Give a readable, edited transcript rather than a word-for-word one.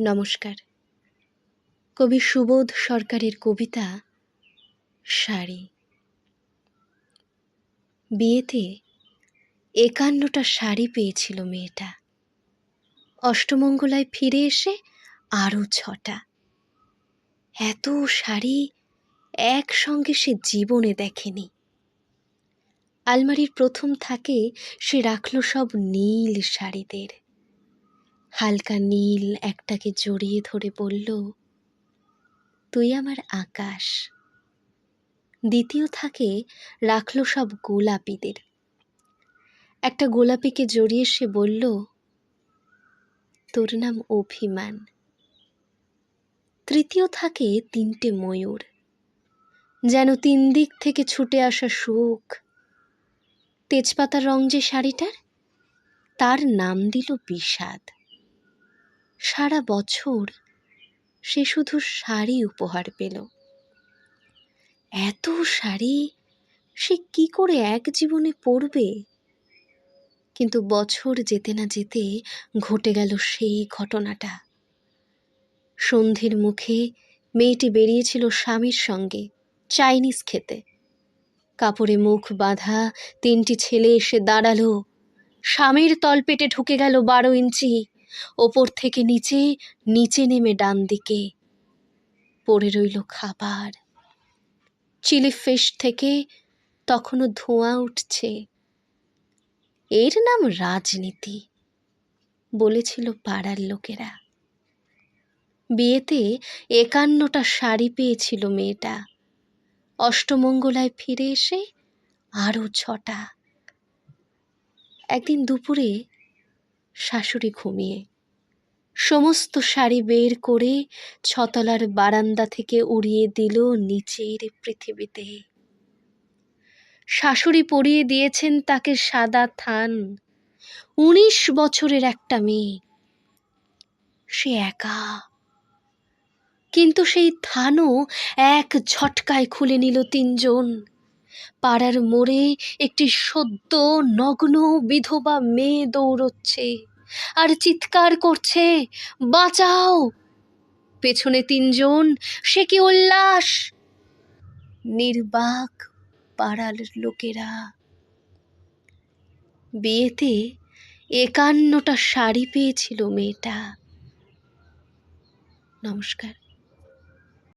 নমস্কার। কবি সুবোধ সরকারের কবিতা শাড়ি। বিয়েতে ৫১টা শাড়ি পেয়েছিল মেয়েটা। অষ্টমঙ্গলায় ফিরে এসে আরও ৬টা। এত শাড়ি একসঙ্গে সে জীবনে দেখেনি। আলমারির প্রথম থাকে সে রাখল সব নীল শাড়িদের। হালকা নীল একটাকে জড়িয়ে ধরে বলল, তুই আমার আকাশ। দ্বিতীয় থাকে রাখল সব গোলাপিদের। একটা গোলাপিকে জড়িয়ে সে বলল, তোর নাম অভিমান। তৃতীয় থাকে ৩টে ময়ূর, যেন ৩ দিক থেকে ছুটে আসা সুখ। তেজপাতার রং যে শাড়িটার, তার নাম দিল বিষাদ। সারা বছর সে শুধু শাড়ি উপহার পেল। এত শাড়ি সে কি করে এক জীবনে পরবে? কিন্তু বছর যেতে না যেতে ঘটে গেল সেই ঘটনাটা। সন্ধ্যের মুখে মেয়েটি বেরিয়েছিল স্বামীর সঙ্গে চাইনিজ খেতে। কাপড়ে মুখ বাঁধা ৩টি ছেলে এসে দাঁড়ালো। স্বামীর তলপেটে ঢুকে গেল ১২ ইঞ্চি। ওপর থেকে নিচে, নিচে নেমে ডান দিকে পড়ে রইল খাবার। চিলি ফিশ থেকে তখনও ধোঁয়া উঠছে। এর নাম রাজনীতি, বলেছিল পাড়ার লোকেরা। বিয়েতে ৫১টা শাড়ি পেয়েছিল মেয়েটা। অষ্টমঙ্গলায় ফিরে এসে আরও ৬টা। একদিন দুপুরে শাশুড়ি ঘুমিয়ে সমস্ত শাড়ি বের করে ৬তলার বারান্দা থেকে উড়িয়ে দিল নিচের পৃথিবীতে। শাশুড়ি পরিয়ে দিয়েছেন তাকে সাদা থান। ১৯ বছরের একটা মেয়ে, সে একা। কিন্তু সেই থানও এক ঝটকায় খুলে নিল ৩ জন। পাড়ার মোড়ে একটি সদ্য নগ্ন বিধবা মেয়ে দৌড়চ্ছে আর চিৎকার করছে, বাঁচাও। পেছনে ৩ জন, সে কি উল্লাস! নির্বাক পাড়ার লোকেরা। বিয়েতে ৫১টা শাড়ি পেয়েছিল মেয়েটা। নমস্কার।